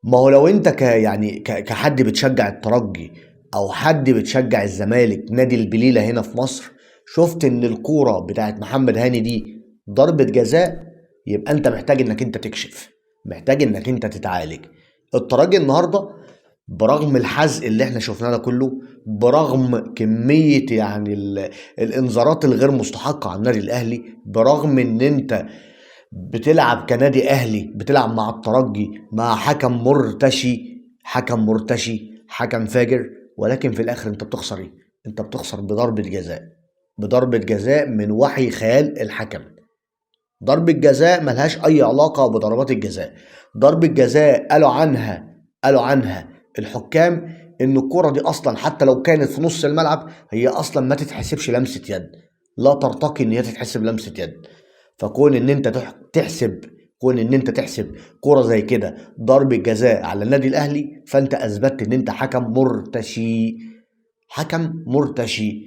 ما هو لو انت كحد بتشجع الترجي او حد بتشجع الزمالك نادي البليلة هنا في مصر، شفت ان الكورة بتاعت محمد هاني دي ضربة جزاء، يبقى انت محتاج انك انت تكشف، محتاج انك انت تتعالج. الترجي النهاردة برغم الحزق اللي احنا شفناه ده كله، برغم كمية الانذارات الغير مستحقة على النادي الاهلي، برغم ان انت بتلعب كنادي اهلي، بتلعب مع الترجي مع حكم مرتشي، حكم مرتشي، حكم فاجر، ولكن في الاخر انت بتخسر ايه؟ انت بتخسر بضربة جزاء، بضربة جزاء من وحي خيال الحكم. ضربة جزاء ملهاش اي علاقة بضربات الجزاء. ضربة جزاء قالوا عنها الحكام ان الكرة دي اصلا حتى لو كانت في نص الملعب هي اصلا ما تتحسبش لمسة يد، لا ترتقي ان هي تتحسب لمسة يد. فكون ان انت تحسب كون ان انت تحسب كرة زي كده ضربة جزاء على النادي الاهلي، فانت اثبتت ان انت حكم مرتشي، حكم مرتشي،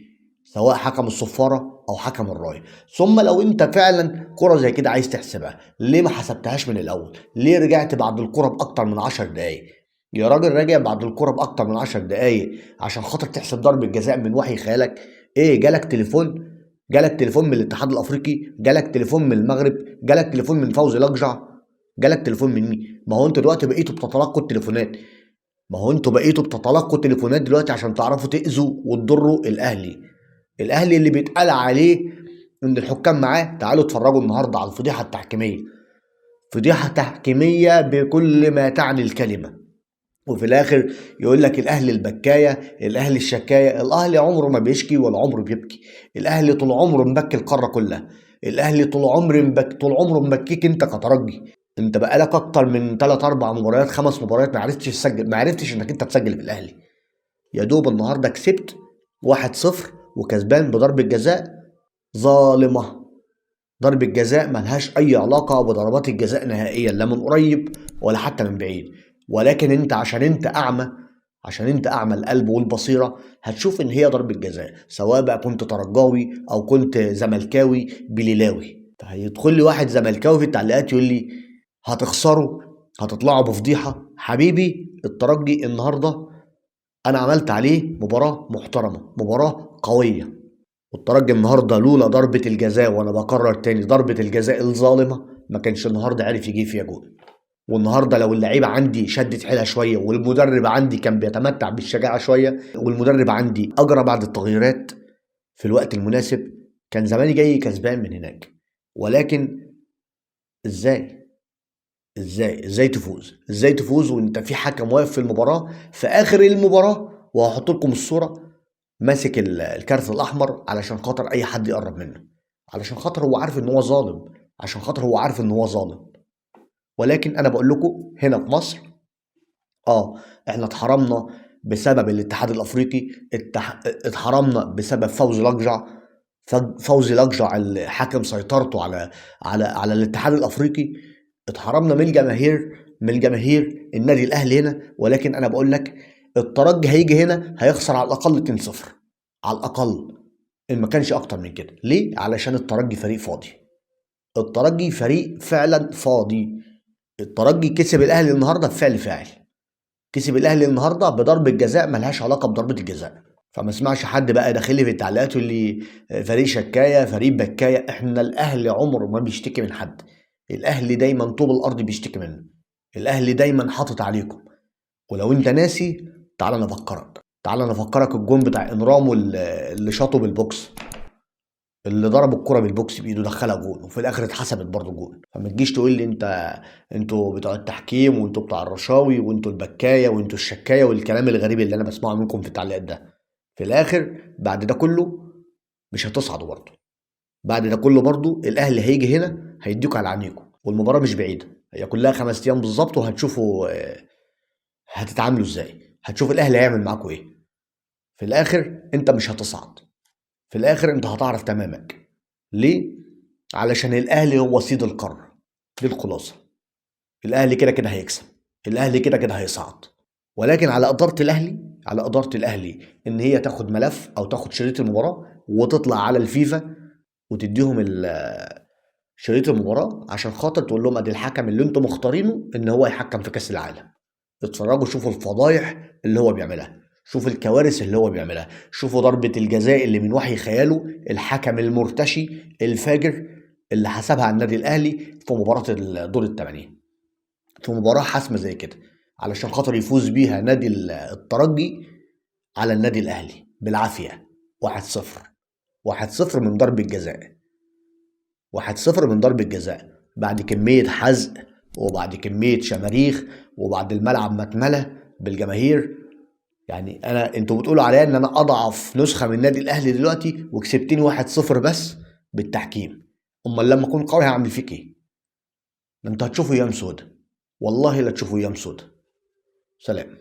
سواء حكم الصفارة او حكم الراية. ثم لو انت فعلا كرة زي كده عايز تحسبها، ليه ما حسبتهاش من الاول؟ ليه رجعت بعد الكرة باكتر من 10 دقايق؟ يا راجل راجع بعد الكرة باكتر من 10 دقايق عشان خاطر تحسب ضربة جزاء من وحي خيالك؟ ايه جالك تليفون؟ جالك تليفون من الاتحاد الافريقي؟ جالك تليفون من المغرب؟ جالك تليفون من فوزي لقجع؟ جالك تليفون من مين؟ ما هو انتوا دلوقتي بقيتوا بتتلقوا التليفونات، ما هو انتوا بقيتوا بتتلقوا تليفونات دلوقتي عشان تعرفوا تأذوا وتضروا الاهلي. الاهلي اللي بيتقال عليه ان الحكام معاه. تعالوا اتفرجوا النهارده على الفضيحه التحكيميه، فضيحه تحكيميه بكل ما تعني الكلمه. وفي الاخر يقول لك الاهلي البكايه، الاهلي الشكايه. الاهلي عمره ما بيشكي ولا عمره بيبكي، الاهلي طول عمره مبكي القاره كلها. الاهلي طول عمره مبكيك انت كترجي. انت بقالك اكتر من 3 4 مباريات، 5 مباريات ما عرفتش تسجل، ما عرفتش انك انت تسجل في الاهلي. يا دوب النهارده كسبت 1-0 وكسبان بضربه جزاء ظالمه. ضربة جزاء ملهاش أي علاقة بضربات الجزاء نهائيا، لا من قريب ولا حتى من بعيد. ولكن أنت عشان أنت أعمى، عشان أنت أعمى القلب والبصيرة، هتشوف إن هي ضربة جزاء، سواء بقى كنت ترجاوي أو كنت زملكاوي بليلاوي. هيدخل لي واحد زملكاوي في التعليقات يقول لي هتخسروا، هتطلعوا بفضيحة. حبيبي الترجي النهاردة أنا عملت عليه مباراة محترمة، مباراة قوية. والترجي النهارده لولا ضربة الجزاء، وانا بكرر تاني ضربة الجزاء الظالمة، ما كانش النهارده عارف يجيب فيها جول. والنهارده لو اللعيبه عندي شدت حيلها شويه، والمدرب عندي كان بيتمتع بالشجاعه شويه، والمدرب عندي اجرى بعض التغييرات في الوقت المناسب، كان زماني جاي كسبان من هناك. ولكن ازاي؟ ازاي تفوز؟ ازاي تفوز وانت في حكم واقف في المباراه في اخر المباراه، وهحط لكم الصوره، ماسك الكارت الاحمر علشان خاطر اي حد يقرب منه، علشان خاطر هو عارف ان هو ظالم، عشان خاطر هو عارف ان هو ظالم. ولكن انا بقول لكم هنا في مصر، اه احنا اتحرمنا بسبب الاتحاد الافريقي، اتحرمنا بسبب فوزي لقجع. فوزي لقجع اللي حاكم سيطرته على الاتحاد الافريقي. اتحرمنا من الجماهير، من الجماهير النادي الاهلي هنا. ولكن انا بقول لك الترجي هيجي هنا هيخسر على الاقل 2-0، على الاقل، ان ما كانش اكتر من كده. ليه؟ علشان الترجي فريق فاضي، الترجي فريق فعلا فاضي. الترجي كسب الاهلي النهارده بفعل فاعل، كسب الاهلي النهارده بضربه جزاء ملهاش علاقه بضربه الجزاء. فما اسمعش حد بقى داخل لي في التعليقات يقول لي فريق شكايه، فريق بكايه. احنا الاهلي عمره ما بيشتكي من حد، الاهلي دايما طوب الارض بيشتكي منه، الاهلي دايما حاطط عليكم. ولو انت ناسي، تعال نفكرك الجون بتاع انرامو اللي شاطه بالبوكس، اللي ضرب الكرة بالبوكس بايده دخلها جون، وفي الاخر اتحسبت برضه جون. فما تجيش تقول لي انتوا بتوع التحكيم، وانتوا بتوع الرشاوي، وانتوا البكايه، وانتوا الشكايه، والكلام الغريب اللي انا بسمعه منكم في التعليقات ده. في الاخر بعد ده كله مش هتصعدوا برضه. بعد ده كله برضه الاهلي هيجي هنا هيديكوا على عينيكم، والمباراه مش بعيده، هي كلها 5 ايام بالظبط، وهتشوفوا هتتعاملوا ازاي، هتشوف الاهلي هيعمل معاكم ايه. في الاخر انت مش هتصعد، في الاخر انت هتعرف تمامك. ليه؟ علشان الاهلي هو سيد القاره، دي الخلاصه. الاهلي كده كده هيكسب، الاهلي كده كده هيصعد. ولكن على اداره الاهلي ان هي تاخد ملف او تاخد شريط المباراه وتطلع على الفيفا وتديهم شريط المباراه، عشان خاطر تقول لهم ادي الحكم اللي انتم مختارينه ان هو يحكم في كاس العالم. اتفرجوا شوفوا الفضايح اللي هو بيعملها، شوفوا الكوارث اللي هو بيعملها، شوفوا ضربة الجزاء اللي من وحي خياله الحكم المرتشي الفاجر اللي حسبها على النادي الاهلي في مباراة دور الثمانية، في مباراة حاسمة زي كده، علشان خاطر يفوز بيها نادي الترجي على النادي الاهلي بالعافية. 1-0، 1-0 من ضربة جزاء، 1-0 من ضربة جزاء، بعد كمية حزق وبعد كمية شماريخ وبعد الملعب ما اتملى بالجماهير. يعني انتوا بتقولوا عليا ان انا اضعف نسخة من النادي الاهلي دلوقتي وكسبتني 1-0 بس بالتحكيم. امال لما اكون قوي هعمل فيك ايه؟ ده انتوا هتشوفوا ايام سودا، والله لا تشوفوا ايام سودا. سلام.